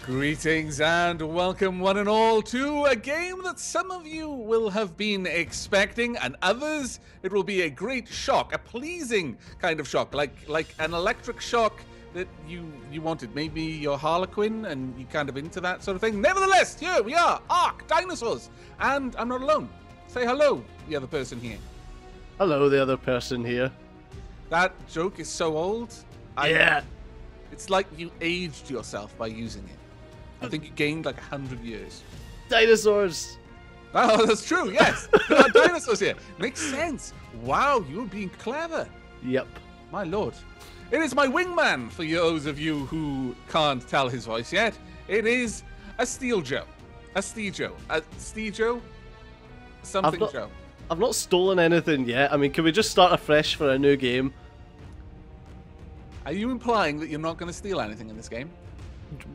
Greetings and welcome one and all to a game that some of you will have been expecting, and others it will be a great shock, a pleasing kind of shock, like an electric shock that you wanted. Maybe you're Harlequin and you're kind of into that sort of thing. Nevertheless, here we are, ARK, dinosaurs, and I'm not alone. Say hello, the other person here. Hello, the other person here. That joke is so old. Yeah. It's like you aged yourself by using it. I think you gained like 100 years. Dinosaurs! Oh, that's true, yes. There are dinosaurs here. Makes sense. Wow, you're being clever. Yep. My lord. It is my wingman, for those of you who can't tell his voice yet. It is a Steel Joe. A Steel Joe. A Steel Joe? Something Joe. I've not stolen anything yet. I mean, can we just start afresh for a new game? Are you implying that you're not going to steal anything in this game?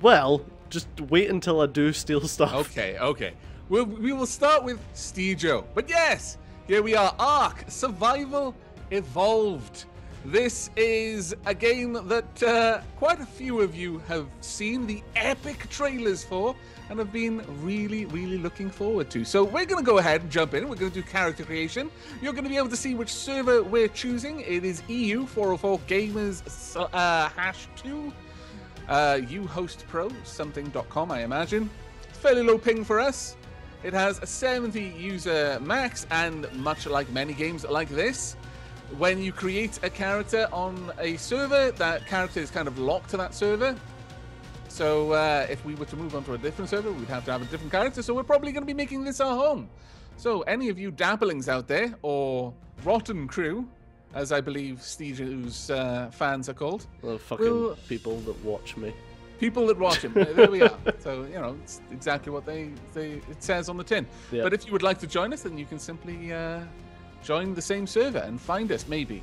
Well, just wait until I do steal stuff. Okay, okay. We will start with Steel Joe. But yes, here we are, ARK, Survival Evolved. This is a game that quite a few of you have seen the epic trailers for and have been really, really looking forward to. So we're going to go ahead and jump in. We're going to do character creation. You're going to be able to see which server we're choosing. It is EU404 Gamers #2. uHostPro, something.com, I imagine. It's fairly low ping for us. It has a 70 user max, and much like many games like this, when you create a character on a server, that character is kind of locked to that server. So if we were to move on to a different server, we'd have to have a different character, so we're probably going to be making this our home. So any of you dabblings out there, or rotten crew, as I believe Steve's fans are called. Well, fucking people that watch me. People that watch him. There we are. So, you know, it's exactly what it says on the tin. Yep. But if you would like to join us, then you can simply join the same server and find us, maybe.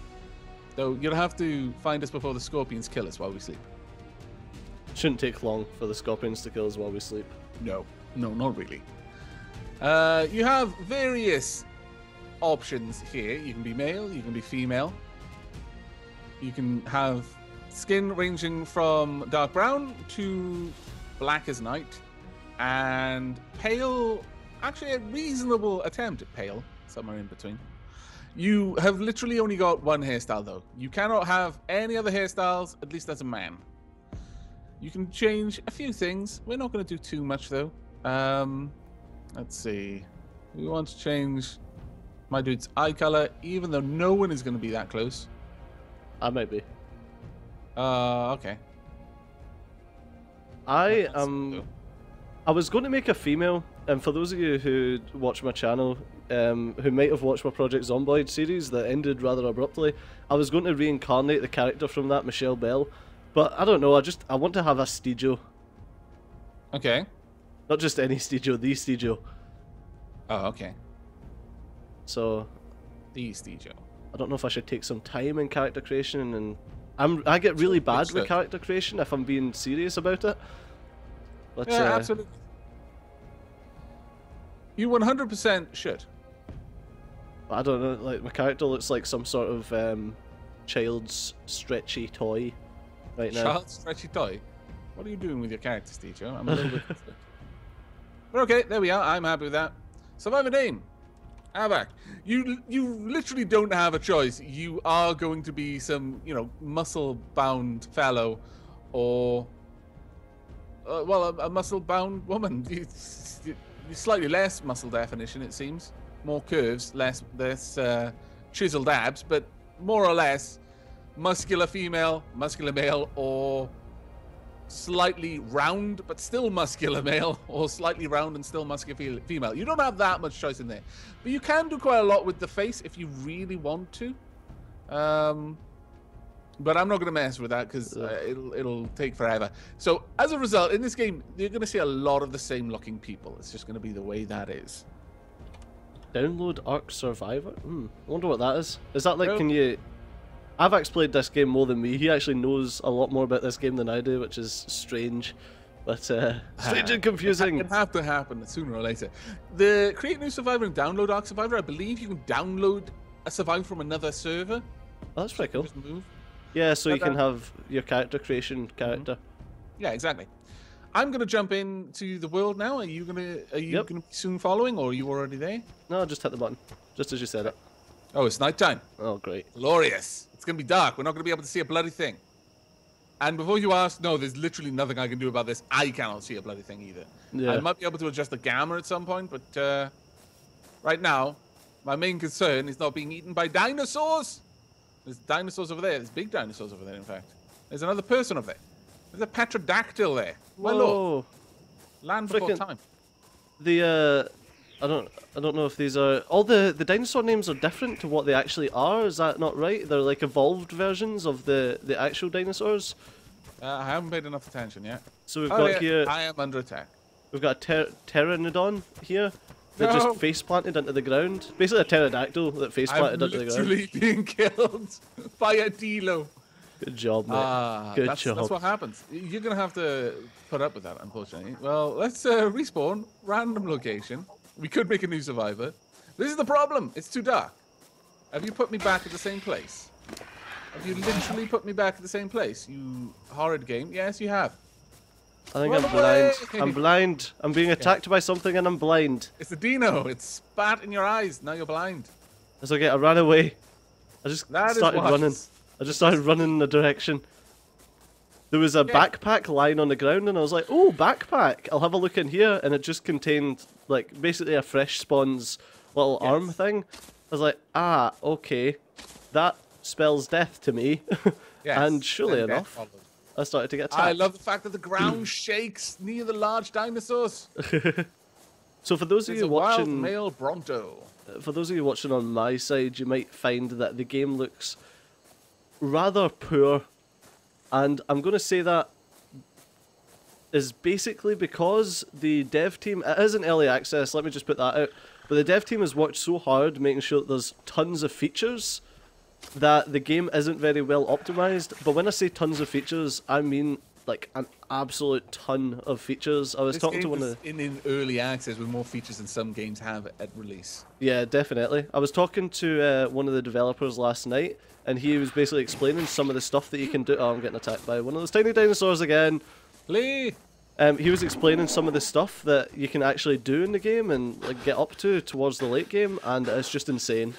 Though you'll have to find us before the scorpions kill us while we sleep. Shouldn't take long for the scorpions to kill us while we sleep. No, not really. You have various options here. You can be male, you can be female. You can have skin ranging from dark brown to black as night, and pale, actually a reasonable attempt at pale, somewhere in between. You have literally only got one hairstyle though. You cannot have any other hairstyles, at least as a man. You can change a few things. We're not going to do too much though. Let's see. We want to change my dude's eye color, even though no one is going to be that close. I might be. Okay. I was going to make a female, and for those of you who watch my channel, who might have watched my Project Zomboid series that ended rather abruptly, I was going to reincarnate the character from that, Michelle Bell, but I don't know. I want to have a Steejo. Okay. Not just any Steejo, the Steejo. Oh, okay. So, the Steejo. I don't know if I should take some time in character creation, and I get really bad with character creation if I'm being serious about it. But, yeah, absolutely. You 100% should. I don't know, like my character looks like some sort of child's stretchy toy right now. Child's stretchy toy? What are you doing with your character, Steejo? I'm a little bit confused. But okay, there we are. I'm happy with that. Survivor name. Aavak. You literally don't have a choice. You are going to be some, muscle-bound fellow, or a muscle-bound woman. Slightly less muscle definition, it seems. More curves, less chiseled abs, but more or less muscular female, muscular male, or slightly round but still muscular male, or slightly round and still muscular female. You don't have that much choice in there, but you can do quite a lot with the face if you really want to. But I'm not going to mess with that because it'll take forever. So as a result, in this game, you're going to see a lot of the same looking people. It's just going to be the way that is. Download ARK Survivor? I wonder what that is. Is that like, can you... Aavak's played this game more than me. He actually knows a lot more about this game than I do, which is strange. But, strange and confusing. It have to happen sooner or later. The Create New Survivor and Download ARK Survivor, I believe you can download a survivor from another server. Oh, that's pretty cool. Just move. Yeah, so you can have your character creation character. Yeah, exactly. I'm gonna jump into the world now. Are you gonna be soon following, or are you already there? No, just hit the button, just as you said it. Oh, it's nighttime. Oh, great. Glorious. It's gonna be dark. We're not gonna be able to see a bloody thing. And before you ask, no, there's literally nothing I can do about this. I cannot see a bloody thing either. Yeah. I might be able to adjust the gamma at some point, but right now, my main concern is not being eaten by dinosaurs. There's dinosaurs over there. There's big dinosaurs over there, in fact. There's another person over there. There's a pterodactyl there. My lord. Land before time. The I don't know if these are all the dinosaur names are different to what they actually are. Is that not right? They're like evolved versions of the actual dinosaurs. I haven't paid enough attention yet. So we've got here. I am under attack. We've got a pteranodon here that just face planted into the ground. Basically a pterodactyl that face planted into the ground. I'm literally being killed by a Dilo. Good job, mate. Good job. That's what happens. You're gonna have to put up with that, unfortunately. Well, let's respawn. Random location. We could make a new survivor. This is the problem. It's too dark. Have you put me back at the same place? Have you literally put me back at the same place? You horrid game. Yes, you have. I think I'm blind. I'm blind. I'm being attacked by something and I'm blind. It's the dino. It's spat in your eyes. Now you're blind. It's okay. I ran away. I just started running. I just started running in the direction. There was a backpack lying on the ground and I was like, oh, backpack. I'll have a look in here. And it just contained, like, basically a fresh spawn's little arm thing. I was like, ah, okay. That spells death to me. And surely enough, I started to get attacked. I love the fact that the ground shakes near the large dinosaurs. So for those of you watching... wild male Bronto. For those of you watching on my side, you might find that the game looks rather poor. And I'm going to say that is basically because the dev team, it is an early access, let me just put that out, but the dev team has worked so hard making sure that there's tons of features that the game isn't very well optimized. But when I say tons of features, I mean like an absolute ton of features. I was talking to one of in early access with more features than some games have at release. Yeah, definitely. I was talking to one of the developers last night, and he was basically explaining some of the stuff that you can do. Oh, I'm getting attacked by one of those tiny dinosaurs again. Lee! He was explaining some of the stuff that you can actually do in the game and like get up to towards the late game, and it's just insane.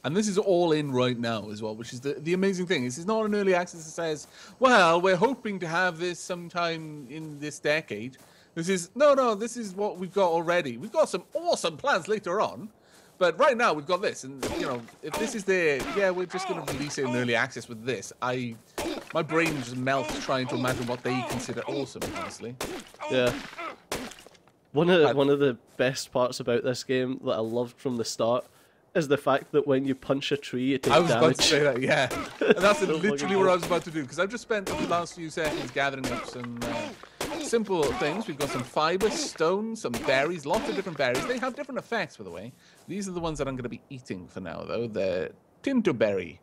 And this is all in right now as well, which is the amazing thing. This is not an early access that says, well, we're hoping to have this sometime in this decade. This is, no, this is what we've got already. We've got some awesome plans later on. But right now we've got this, and you know, if this is there, yeah, we're just going to release it in early access with this. My brain just melts trying to imagine what they consider awesome, honestly. Yeah. One of the best parts about this game that I loved from the start is the fact that when you punch a tree, you take damage. I was about to say that, yeah. And that's literally what I was about to do, because I've just spent the last few seconds gathering up some simple things. We've got some fiber, stone, some berries, lots of different berries. They have different effects, by the way. These are the ones that I'm going to be eating for now, though. The Tinto berry.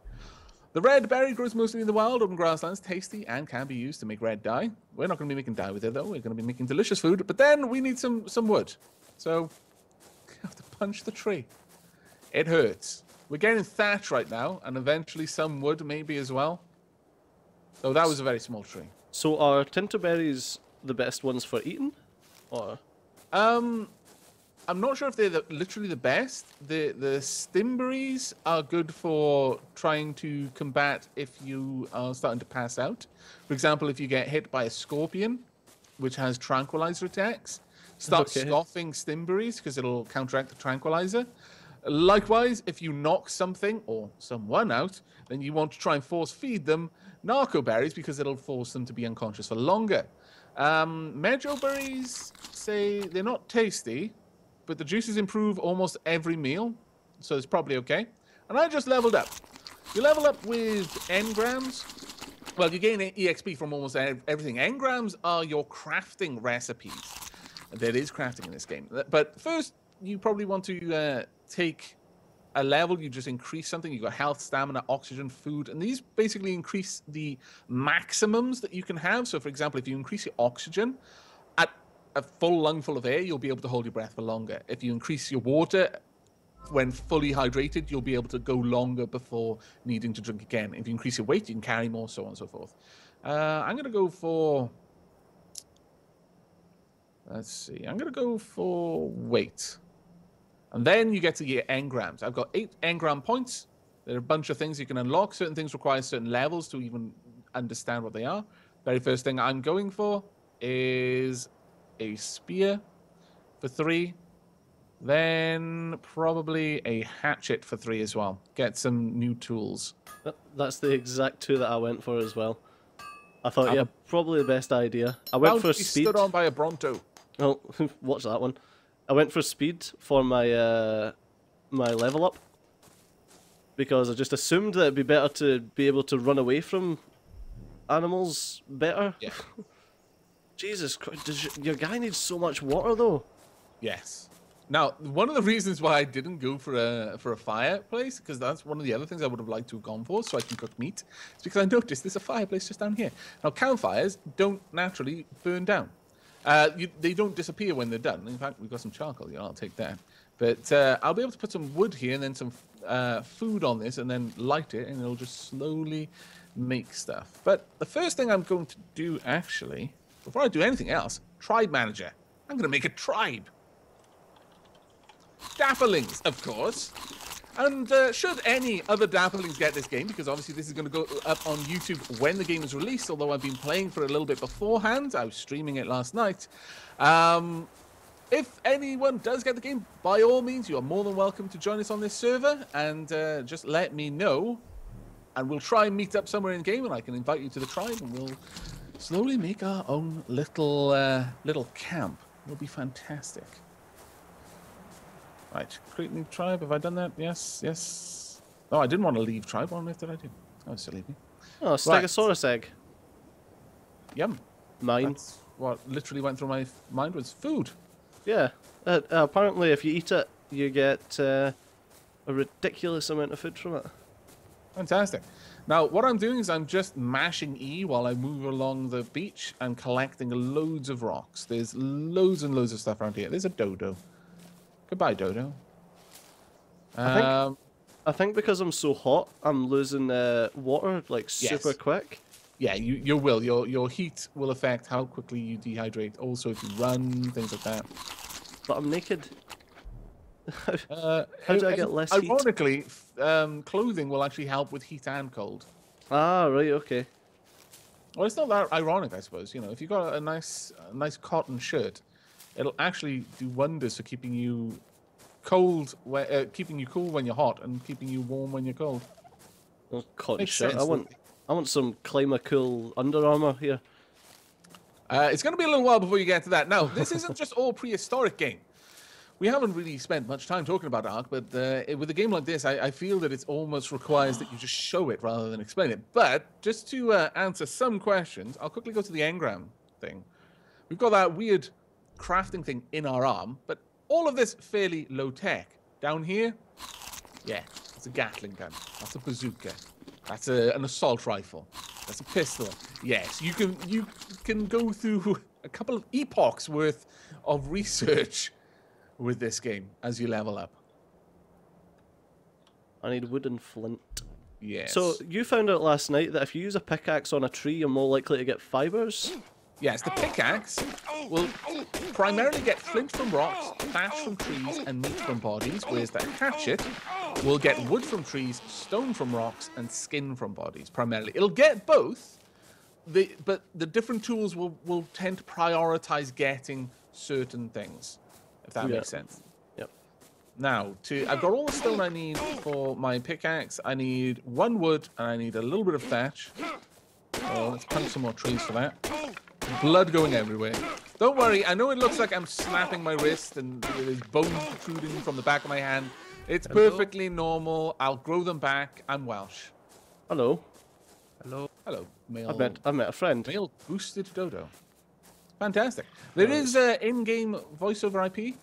The red berry grows mostly in the wild, open grasslands, tasty, and can be used to make red dye. We're not going to be making dye with it, though. We're going to be making delicious food, but then we need some wood. So, we have to punch the tree. It hurts. We're getting thatch right now, and eventually some wood maybe as well. So that was a very small tree. So are Tinto berries the best ones for eating? Or I'm not sure if they're literally the best. The Stim Berries are good for trying to combat if you are starting to pass out. For example, if you get hit by a scorpion, which has tranquilizer attacks, start scoffing Stim Berries because it'll counteract the tranquilizer. Likewise, if you knock something or someone out, then you want to try and force feed them narco berries because it'll force them to be unconscious for longer. Medjo berries say they're not tasty, but the juices improve almost every meal, so it's probably okay. And I just leveled up. You level up with engrams. Well, you gain EXP from almost everything. Engrams are your crafting recipes. There is crafting in this game. But first, you probably want to take a level. You just increase something. You've got health, stamina, oxygen, food. And these basically increase the maximums that you can have. So, for example, if you increase your oxygen at a full lungful of air, you'll be able to hold your breath for longer. If you increase your water when fully hydrated, you'll be able to go longer before needing to drink again. If you increase your weight, you can carry more, so on and so forth. I'm going to go for Let's see. I'm going to go for weight. And then you get to get engrams. I've got 8 engram points. There are a bunch of things you can unlock. Certain things require certain levels to even understand what they are. Very first thing I'm going for is a spear for 3. Then probably a hatchet for 3 as well. Get some new tools. That's the exact 2 that I went for as well. I thought, yeah, probably the best idea. I went for speed. Stood on by a Bronto. Oh, watch that one. I went for speed for my my level up because I just assumed that it'd be better to be able to run away from animals better. Yeah. Jesus Christ, your guy needs so much water though. Yes. Now, one of the reasons why I didn't go for a fireplace, because that's one of the other things I would have liked to have gone for, so I can cook meat, is because I noticed there's a fireplace just down here. Now, campfires don't naturally burn down. They don't disappear when they're done. In fact, we've got some charcoal here. I'll take that. But I'll be able to put some wood here and then some food on this and then light it, and it'll just slowly make stuff. But the first thing I'm going to do, actually, before I do anything else, tribe manager. I'm going to make a tribe. Dapperlings, of course. And should any other Dapperlings get this game, because obviously this is going to go up on YouTube when the game is released, although I've been playing for a little bit beforehand. I was streaming it last night. If anyone does get the game, by all means, you are more than welcome to join us on this server, and just let me know. And we'll try and meet up somewhere in game, and I can invite you to the tribe, and we'll slowly make our own little camp. It'll be fantastic. Right, create new tribe. Have I done that? Yes, yes. Oh, I didn't want to leave tribe. What on earth did I do? Oh, silly me. Oh, Stegosaurus egg. Yum. Mine. That's what literally went through my mind was food. Yeah. Apparently, if you eat it, you get a ridiculous amount of food from it. Fantastic. Now, what I'm doing is I'm just mashing E while I move along the beach and collecting loads of rocks. There's loads and loads of stuff around here. There's a dodo. Goodbye, dodo. I think because I'm so hot, I'm losing water like super quick. Yeah, you will. Your heat will affect how quickly you dehydrate. Also, if you run, things like that. But I'm naked. How do I get less heat? Ironically, clothing will actually help with heat and cold. Ah, right, okay. Well, it's not that ironic, I suppose. You know, if you've got a nice cotton shirt, it'll actually do wonders for keeping you cold, keeping you cool when you're hot, and keeping you warm when you're cold. Well, cotton shirt. I want some Climacool Under Armour here. It's going to be a little while before you get to that. Now, this isn't just all prehistoric game. We haven't really spent much time talking about ARK, but with a game like this, I feel that it almost requires that you just show it rather than explain it. But just to answer some questions, I'll quickly go to the engram thing. We've got that weird crafting thing in our arm, but all of this fairly low tech. Down here, yeah, it's a Gatling gun. That's a bazooka. That's an assault rifle. That's a pistol. Yes, you can go through a couple of epochs worth of research with this game as you level up. I need wood and flint. Yes. So you found out last night that if you use a pickaxe on a tree, you're more likely to get fibers? Yes, the pickaxe will primarily get flint from rocks, thatch from trees, and meat from bodies, whereas the hatchet will get wood from trees, stone from rocks, and skin from bodies, primarily. It'll get both, but the different tools will tend to prioritize getting certain things, if that makes sense. Yep. Now, I've got all the stone I need for my pickaxe. I need 1 wood, and I need a little bit of thatch. So let's punch some more trees for that. Blood going everywhere. Don't worry, I know it looks like I'm snapping my wrist and there's bones protruding from the back of my hand. It's perfectly normal. I'll grow them back. I'm Welsh. Hello. Hello. Hello, male. I met a friend. Male boosted dodo. Fantastic. There is in-game voiceover IP,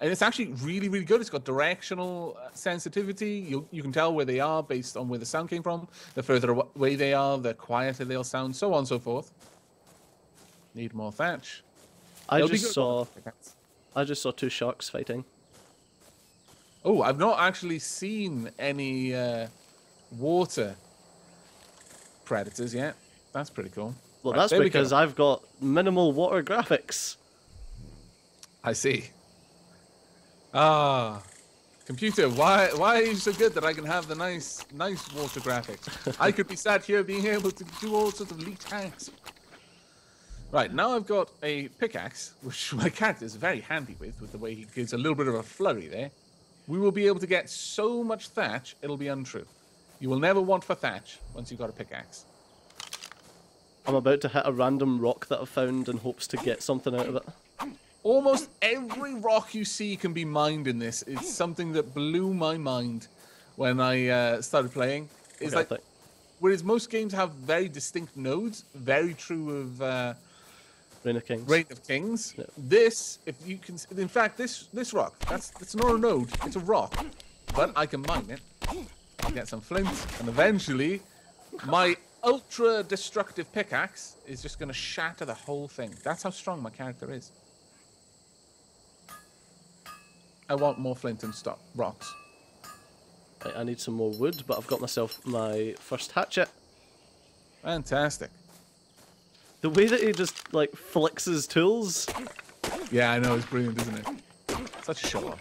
and it's actually really, really good. It's got directional sensitivity. You can tell where they are based on where the sound came from. The further away they are, the quieter they'll sound, so on and so forth. Need more thatch. I just saw 2 sharks fighting. Oh, I've not actually seen any water predators yet. That's pretty cool. Well, right, that's because I've got minimal water graphics. I see. Ah, computer, why are you so good that I can have the nice water graphics? I could be sat here being able to do all sorts of neat tasks. Right, now I've got a pickaxe, which my character is very handy with the way he gives a little bit of a flurry there. We will be able to get so much thatch, it'll be untrue. You will never want for thatch once you've got a pickaxe. I'm about to hit a random rock that I've found in hopes to get something out of it. Almost every rock you see can be mined in this. It's something that blew my mind when I started playing. It's like, whereas most games have very distinct nodes, very true of Reign of Kings. Reign of Kings. Yeah. This, if you can, in fact, this rock, it's not a node, it's a rock, but I can mine it. I'll get some flint, and eventually, my ultra-destructive pickaxe is just going to shatter the whole thing. That's how strong my character is. I want more flint and rocks. Right, I need some more wood, but I've got myself my first hatchet. Fantastic. The way that he just, like, flicks his tools. Yeah, I know, it's brilliant, isn't it? Such a show-off.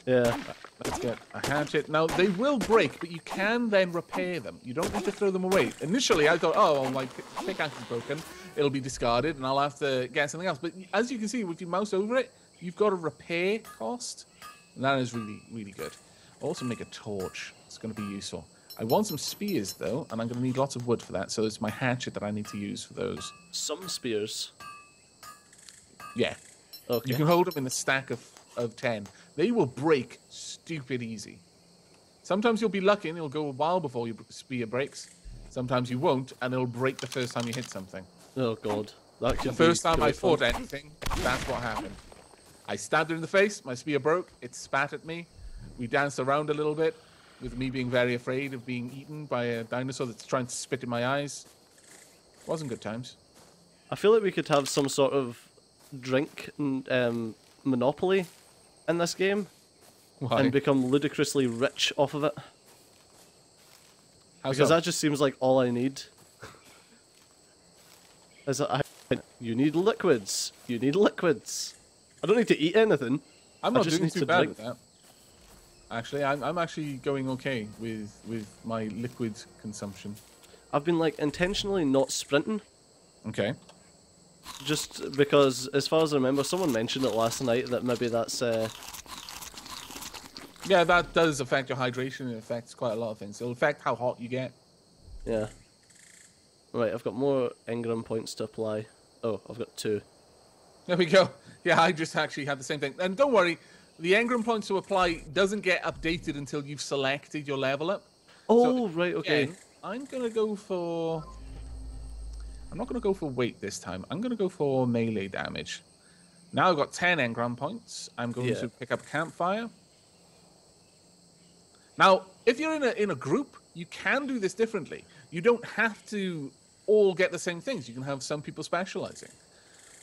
Yeah. Let's get a hatchet. Now, they will break, but you can then repair them. You don't need to throw them away. Initially, I thought, oh, well, my pickaxe is broken. It'll be discarded, and I'll have to get something else. But as you can see, if you mouse over it, you've got a repair cost. And that is really, really good. Also make a torch. It's going to be useful. I want some spears, though, and I'm going to need lots of wood for that. So it's my hatchet that I need to use for those. Some spears? Yeah. Okay. You can hold them in a stack of 10. They will break stupid easy. Sometimes you'll be lucky and it'll go a while before your spear breaks. Sometimes you won't, and it'll break the first time you hit something. Oh, God. That could the first time I fun. fought anything, that's what happened. I stabbed it in the face, my spear broke, it spat at me. We danced around a little bit, with me being very afraid of being eaten by a dinosaur that's trying to spit in my eyes. Wasn't good times. I feel like we could have some sort of drink monopoly in this game. Why? And become ludicrously rich off of it. How Because so? that just seems like all I need. Is that you need liquids. You need liquids. I don't need to eat anything. I'm not just doing need too to bad drink. with that. Actually, I'm actually going okay with my liquid consumption. I've been like intentionally not sprinting. Okay. Just because, as far as I remember, someone mentioned it last night that maybe that's. Yeah, that does affect your hydration. It affects quite a lot of things. It'll affect how hot you get. Yeah. Right, I've got more engram points to apply. Oh, I've got 2. There we go. Yeah, I just actually had the same thing. And don't worry, the engram points to apply doesn't get updated until you've selected your level up. Oh, So, right, okay. again, I'm going to go for... I'm not going to go for weight this time. I'm going to go for melee damage. Now I've got 10 engram points. I'm going to pick up campfire. Now, if you're in a group, you can do this differently. You don't have to all get the same things. You can have some people specializing.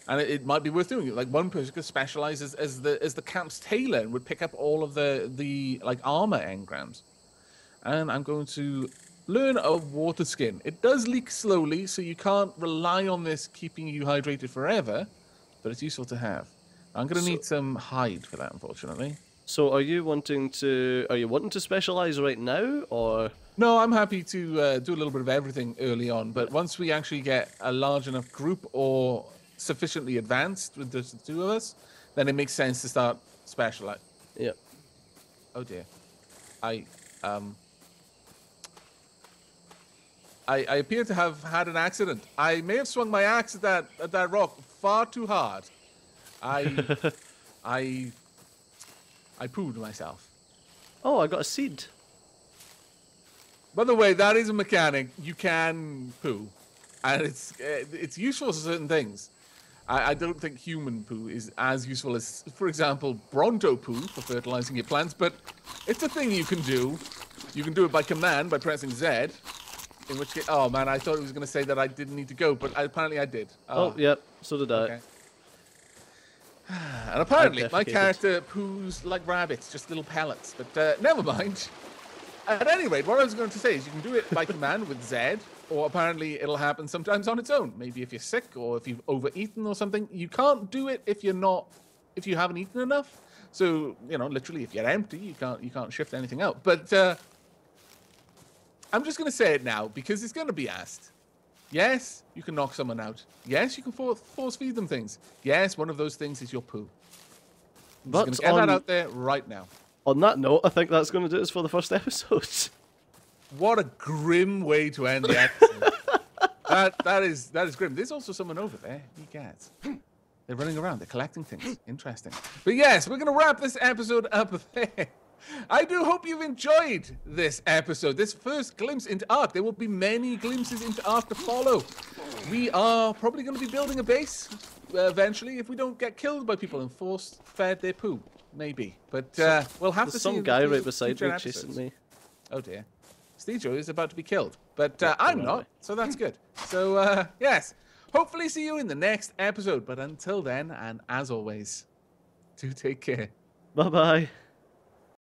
And it might be worth doing it. Like one person could specialize as the camp's tailor and would pick up all of the like armor engrams. And I'm going to learn a water skin. It does leak slowly, so you can't rely on this keeping you hydrated forever, but it's useful to have. I'm going to need some hide for that, unfortunately. So are you wanting to specialize right now, or? No, I'm happy to do a little bit of everything early on, but once we actually get a large enough group or sufficiently advanced with the 2 of us, then it makes sense to start specializing. Yeah. Oh dear. I appear to have had an accident. I may have swung my axe at that rock far too hard. I pooed myself. Oh, I got a seed. By the way, that is a mechanic. You can poo, and it's useful for certain things. I don't think human poo is as useful as, for example, Bronto poo for fertilizing your plants, but it's a thing you can do. You can do it by command by pressing Z. In which case, oh man, I thought it was going to say that I didn't need to go, but apparently I did. Oh, yep, so did I. Okay. And apparently my character poos like rabbits, just little pellets. But never mind. At any rate, what I was going to say is you can do it by command with Z, or apparently it'll happen sometimes on its own. Maybe if you're sick or if you've overeaten or something. You can't do it if you're not if you haven't eaten enough. So, you know, literally, if you're empty, you can't shift anything out. But I'm just going to say it now because it's going to be asked. Yes, you can knock someone out. Yes, you can force feed them things. Yes, one of those things is your poo. I'm just going to get that out there right now. On that note, I think that's going to do us for the first episode. What a grim way to end the episode. that is grim. There's also someone over there. You guys. They're running around. They're collecting things. Interesting. But yes, we're going to wrap this episode up there. I do hope you've enjoyed this episode, this first glimpse into ARK. There will be many glimpses into ARK to follow. We are probably going to be building a base eventually if we don't get killed by people and force-fed their poo. Maybe. But we'll have to see. There's some guy right beside me chasing me. Oh dear. Stejo is about to be killed. But I'm not, so that's good. So, yes. Hopefully see you in the next episode. But until then, and as always, do take care. Bye-bye.